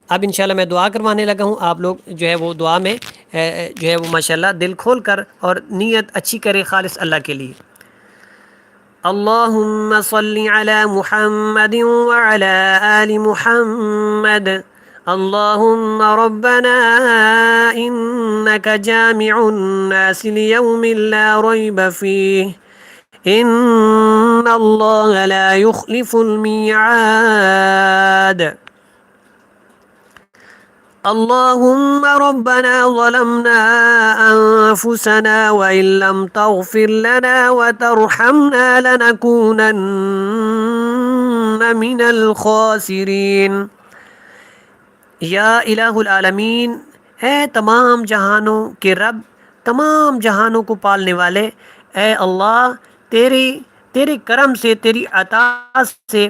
اب انشاءاللہ میں دعا کروانے لگا ہوں، آپ لوگ جو ہے وہ دعا میں جو ہے وہ ماشاءاللہ دل کھول کر اور نیت اچھی کرے خالص اللہ کے لیے۔ اللہم صلی علی محمد وعلی آل محمد، اللہم ربنا انک جامع الناس لیوم لا ریب فیہ ان اللہ لا یخلف المیعاد۔ اللهم ربنا ظلمنا أنفسنا وإن لم تغفر لنا وترحمنا لنكونن من الخاسرين۔ یا الہ العالمین، اے تمام جہانوں کے رب، تمام جہانوں کو پالنے والے، اے اللہ تیرے کرم سے، تیری عطا سے،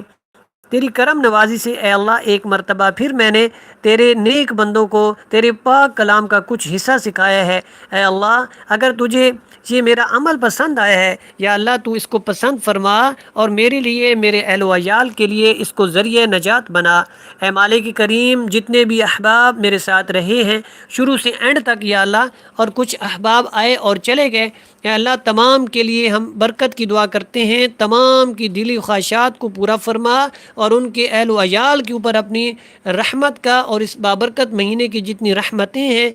تیری کرم نوازی سے اے اللہ ایک مرتبہ پھر میں نے تیرے نیک بندوں کو تیرے پاک کلام کا کچھ حصہ سکھایا ہے۔ اے اللہ اگر تجھے یہ میرا عمل پسند آیا ہے یا اللہ تو اس کو پسند فرما اور میرے لیے، میرے اہل و عیال کے لیے اس کو ذریعہ نجات بنا۔ اے مالک کریم، جتنے بھی احباب میرے ساتھ رہے ہیں شروع سے اینڈ تک یا اللہ، اور کچھ احباب آئے اور چلے گئے، اے اللہ تمام کے لیے ہم برکت کی دعا کرتے ہیں، تمام کی دلی خواہشات کو پورا فرما اور ان کے اہل و عیال کے اوپر اپنی رحمت کا اور اس بابرکت مہینے کی جتنی رحمتیں ہیں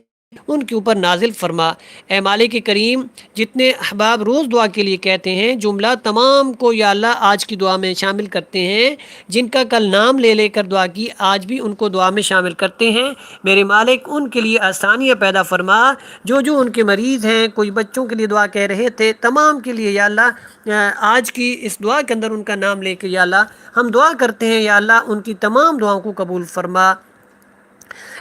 ان کے اوپر نازل فرما۔ اے مالک کریم، جتنے احباب روز دعا کے لیے کہتے ہیں جملہ تمام کو یا اللہ آج کی دعا میں شامل کرتے ہیں، جن کا کل نام لے لے کر دعا کی آج بھی ان کو دعا میں شامل کرتے ہیں، میرے مالک ان کے لیے آسانیاں پیدا فرما۔ جو ان کے مریض ہیں، کوئی بچوں کے لیے دعا کہہ رہے تھے، تمام کے لیے یا اللہ آج کی اس دعا کے اندر ان کا نام لے کے یا اللہ ہم دعا کرتے ہیں، یا اللہ ان کی تمام دعاؤں کو قبول فرما۔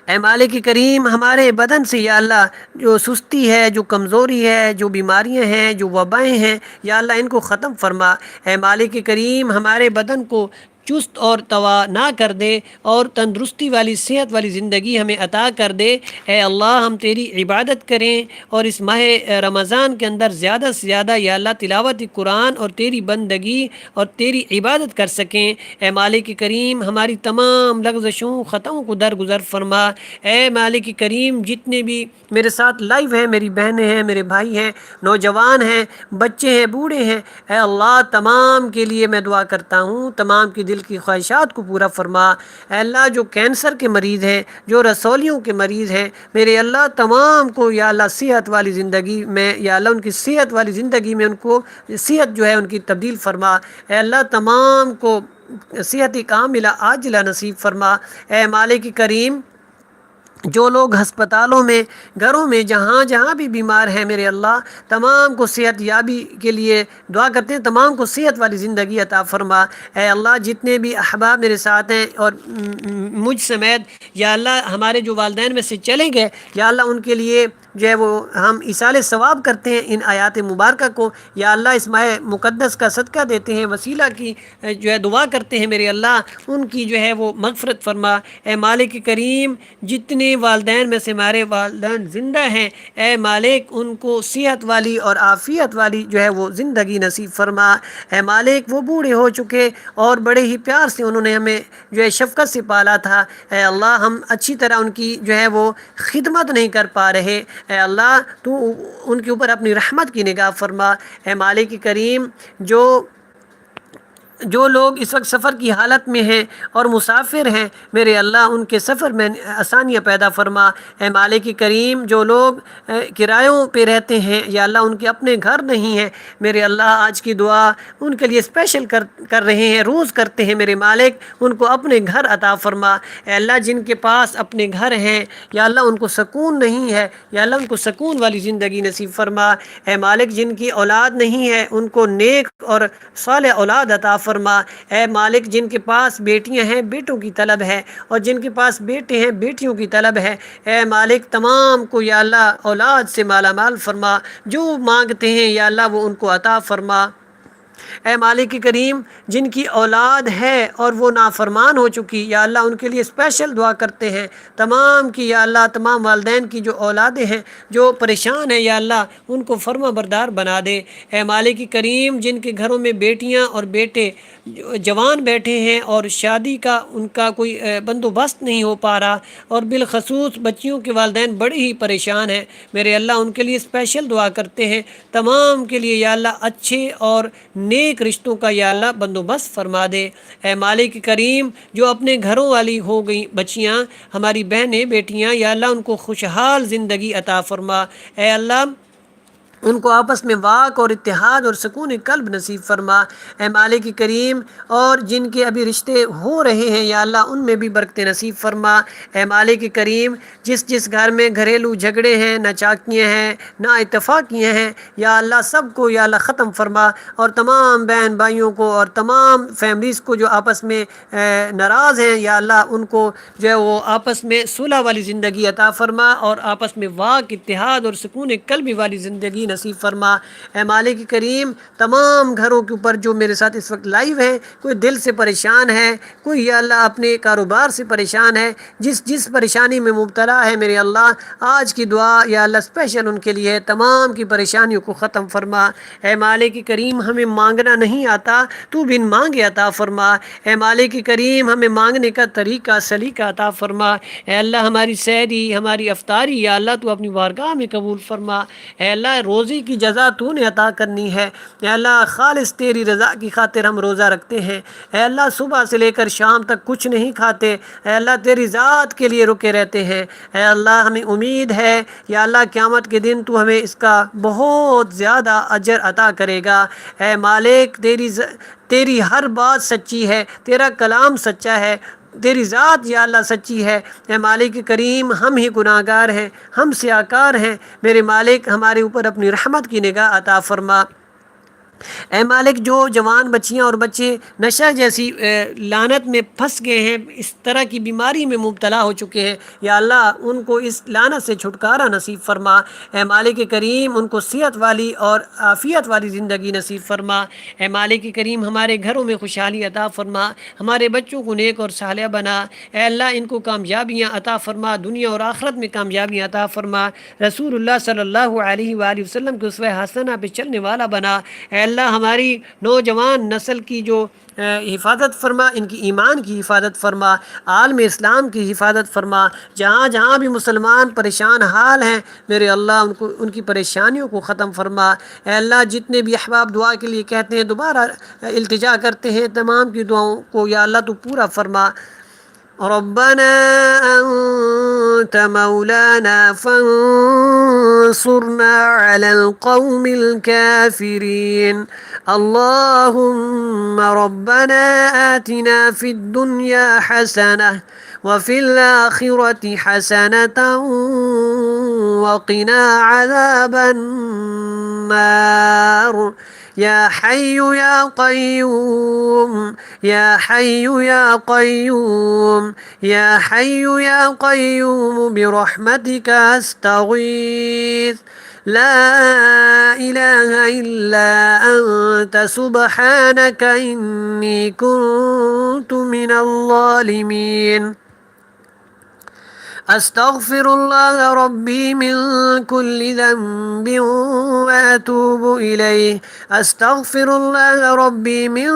اے مالک کریم، ہمارے بدن سے یا اللہ جو سستی ہے، جو کمزوری ہے، جو بیماریاں ہیں، جو وبائیں ہیں یا اللہ ان کو ختم فرما۔ اے مالک کریم، ہمارے بدن کو چست اور توا نہ کر دے اور تندرستی والی، صحت والی زندگی ہمیں عطا کر دے۔ اے اللہ ہم تیری عبادت کریں اور اس ماہ رمضان کے اندر زیادہ سے زیادہ یا اللہ تلاوت قرآن اور تیری بندگی اور تیری عبادت کر سکیں۔ اے مالک کریم، ہماری تمام لغزشوں خطاؤں کو درگزر فرما۔ اے مالک کریم، جتنے بھی میرے ساتھ لائیو ہیں، میری بہنیں ہیں، میرے بھائی ہیں، نوجوان ہیں، بچے ہیں، بوڑھے ہیں، اے اللہ تمام کے لیے میں دعا کرتا ہوں، تمام کی دل کی خواہشات کو پورا فرما۔ اے اللہ جو کینسر کے مریض ہیں، جو رسولیوں کے مریض ہیں، میرے اللہ تمام کو یا اللہ صحت والی زندگی میں یا اللہ ان کی صحت والی زندگی میں ان کو صحت جو ہے ان کی تبدیل فرما۔ اے اللہ تمام کو صحت کاملہ عاجلہ نصیب فرما۔ اے مالک کریم، جو لوگ ہسپتالوں میں، گھروں میں، جہاں جہاں بھی بیمار ہیں، میرے اللہ تمام کو صحت یابی کے لیے دعا کرتے ہیں، تمام کو صحت والی زندگی عطا فرما۔ اے اللہ جتنے بھی احباب میرے ساتھ ہیں اور مجھ سمیت یا اللہ ہمارے جو والدین میں سے چلے گئے یا اللہ ان کے لیے جو ہے وہ ہم ایصال ثواب کرتے ہیں ان آیات مبارکہ کو، یا اللہ اس ماہ مقدس کا صدقہ دیتے ہیں، وسیلہ کی جو ہے دعا کرتے ہیں، میرے اللہ ان کی جو ہے وہ مغفرت فرما۔ اے مالک کریم، جتنے والدین میں سے ہمارے والدین زندہ ہیں، اے مالک ان کو صحت والی اور عافیت والی جو ہے وہ زندگی نصیب فرما۔ اے مالک وہ بوڑھے ہو چکے اور بڑے ہی پیار سے انہوں نے ہمیں جو ہے شفقت سے پالا تھا، اے اللہ ہم اچھی طرح ان کی جو ہے وہ خدمت نہیں کر پا رہے، اے اللہ تو ان کے اوپر اپنی رحمت کی نگاہ فرما۔ اے مالک کریم، جو لوگ اس وقت سفر کی حالت میں ہیں اور مسافر ہیں، میرے اللہ ان کے سفر میں آسانیاں پیدا فرما۔ اے مالک کریم، جو لوگ کرایوں پہ رہتے ہیں یا اللہ ان کے اپنے گھر نہیں ہیں، میرے اللہ آج کی دعا ان کے لیے اسپیشل کر رہے ہیں، روز کرتے ہیں، میرے مالک ان کو اپنے گھر عطا فرما۔ اے اللہ جن کے پاس اپنے گھر ہیں یا اللہ ان کو سکون نہیں ہے، یا اللہ ان کو سکون والی زندگی نصیب فرما۔ اے مالک جن کی اولاد نہیں ہے ان کو نیک اور صالح اولاد عطا فرما۔ اے مالک جن کے پاس بیٹیاں ہیں بیٹوں کی طلب ہے، اور جن کے پاس بیٹے ہیں بیٹیوں کی طلب ہے، اے مالک تمام کو یا اللہ اولاد سے مالا مال فرما، جو مانگتے ہیں یا اللہ وہ ان کو عطا فرما۔ اے مالک کریم، جن کی اولاد ہے اور وہ نافرمان ہو چکی، یا اللہ ان کے لیے اسپیشل دعا کرتے ہیں تمام کی، یا اللہ تمام والدین کی جو اولادیں ہیں جو پریشان ہیں، یا اللہ ان کو فرما بردار بنا دے۔ اے مالک کریم، جن کے گھروں میں بیٹیاں اور بیٹے جوان بیٹھے ہیں اور شادی کا ان کا کوئی بندوبست نہیں ہو پا رہا، اور بالخصوص بچیوں کے والدین بڑے ہی پریشان ہیں، میرے اللہ ان کے لیے اسپیشل دعا کرتے ہیں تمام کے لیے، یا اللہ اچھے اور نیک رشتوں کا یا اللہ بندوبست فرما دے۔ اے مالک کریم، جو اپنے گھروں والی ہو گئی بچیاں، ہماری بہنیں بیٹیاں، یا اللہ ان کو خوشحال زندگی عطا فرما۔ اے اللہ ان کو آپس میں واق اور اتحاد اور سکون قلب نصیب فرما۔ اے مالک کریم، اور جن کے ابھی رشتے ہو رہے ہیں یا اللہ ان میں بھی برکت نصیب فرما۔ اے مالک کریم، جس جس گھر میں گھریلو جھگڑے ہیں، نہ چاکیاں ہیں، نہ اتفاقیاں ہیں، یا اللہ سب کو یا اللہ ختم فرما، اور تمام بہن بھائیوں کو اور تمام فیملیز کو جو آپس میں ناراض ہیں، یا اللہ ان کو جو ہے وہ آپس میں صلح والی زندگی عطا فرما، اور آپس میں واق اتحاد اور سکون قلبی والی زندگی نصیب فرما۔ اے مالک کریم، تمام گھروں کے اوپر جو میرے ساتھ اس وقت لائیو ہیں، کوئی دل سے پریشان ہے، کوئی یا اللہ اپنے کاروبار سے پریشان ہے، جس پریشانی میں مبتلا ہے، میرے اللہ آج کی دعا یا اللہ اسپیشل ان کے لیے تمام کی پریشانیوں کو ختم فرما۔ اے مالک کریم، ہمیں مانگنا نہیں آتا، تو بن مانگے عطا فرما۔ اے مالک کریم، ہمیں مانگنے کا طریقہ سلیقہ عطا فرما۔ اے اللہ ہماری سحری، ہماری افطاری یا اللہ تو اپنی بارگاہ میں قبول فرما۔ اے اللہ روزی کی جزا تو نے عطا کرنی ہے، اے اللہ خالص تیری رضا کی خاطر ہم روزہ رکھتے ہیں، اے اللہ صبح سے لے کر شام تک کچھ نہیں کھاتے، اے اللہ تیری ذات کے لیے رکے رہتے ہیں۔ اے اللہ ہمیں امید ہے یا اللہ قیامت کے دن تو ہمیں اس کا بہت زیادہ اجر عطا کرے گا۔ اے مالک، تیری ہر بات سچی ہے، تیرا کلام سچا ہے، تیری ذات یا اللہ سچی ہے۔ اے مالک کریم، ہم ہی گناہ گار ہیں، ہم سیاکار ہیں، میرے مالک ہمارے اوپر اپنی رحمت کی نگاہ عطا فرما۔ اے مالک، جو جوان بچیاں اور بچے نشہ جیسی لعنت میں پھنس گئے ہیں، اس طرح کی بیماری میں مبتلا ہو چکے ہیں، یا اللہ ان کو اس لعنت سے چھٹکارا نصیب فرما۔ اے مالک کریم، ان کو صحت والی اور عافیت والی زندگی نصیب فرما۔ اے مالک کریم، ہمارے گھروں میں خوشحالی عطا فرما، ہمارے بچوں کو نیک اور صالح بنا۔ اے اللہ ان کو کامیابیاں عطا فرما، دنیا اور آخرت میں کامیابیاں عطا فرما، رسول اللہ صلی اللہ علیہ وآلہ وسلم کے اسوہ حسنہ پہ چلنے والا بنا۔ اے اللہ ہماری نوجوان نسل کی جو حفاظت فرما، ان کی ایمان کی حفاظت فرما، عالم اسلام کی حفاظت فرما، جہاں جہاں بھی مسلمان پریشان حال ہیں، میرے اللہ ان کی پریشانیوں کو ختم فرما۔ اے اللہ جتنے بھی احباب دعا کے لیے کہتے ہیں، دوبارہ التجا کرتے ہیں، تمام کی دعاؤں کو یا اللہ تو پورا فرما۔ ربنا أنت مولانا فانصرنا على القوم الكافرين اللهم ربنا آتنا في الدنيا حسنة وفي الآخرة حسنة وقنا عذاب النار يا حي يا قيوم يا حي يا قيوم يا حي يا قيوم برحمتك أستغيث لا إله إلا أنت سبحانك إني كنت من الظالمين أستغفر الله ربي من كل ذنب وأتوب إليه أستغفر الله ربي من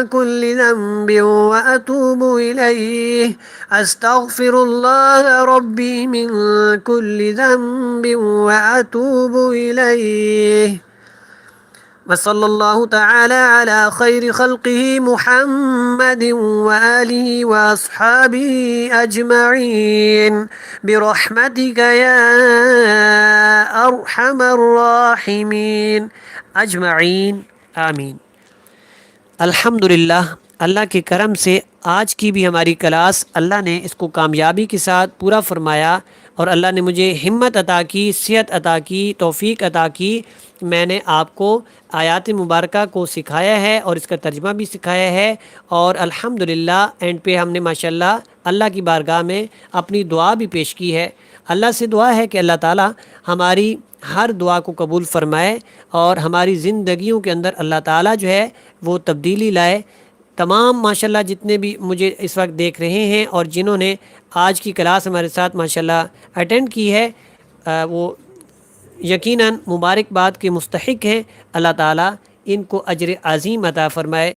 كل ذنب وأتوب إليه أستغفر الله ربي من كل ذنب وأتوب إليه وصلى الله تعالى على خير خلقه محمد وآله وأصحابه أجمعين برحمتك يا أرحم الراحمين أجمعين آمین۔ الحمدللہ، اللہ کے کرم سے آج کی بھی ہماری کلاس اللہ نے اس کو کامیابی کے ساتھ پورا فرمایا، اور اللہ نے مجھے ہمت عطا کی، صحت عطا کی، توفیق عطا کی۔ میں نے آپ کو آیات مبارکہ کو سکھایا ہے اور اس کا ترجمہ بھی سکھایا ہے، اور الحمدللہ اینڈ پہ ہم نے ماشاءاللہ اللہ کی بارگاہ میں اپنی دعا بھی پیش کی ہے، اللہ سے دعا ہے کہ اللہ تعالی ہماری ہر دعا کو قبول فرمائے اور ہماری زندگیوں کے اندر اللہ تعالی جو ہے وہ تبدیلی لائے۔ تمام ماشاءاللہ جتنے بھی مجھے اس وقت دیکھ رہے ہیں اور جنہوں نے آج کی کلاس ہمارے ساتھ ماشاءاللہ اٹینڈ کی ہے، وہ یقیناً مبارکباد کے مستحق ہیں۔ اللہ تعالیٰ ان کو اجر عظیم عطا فرمائے۔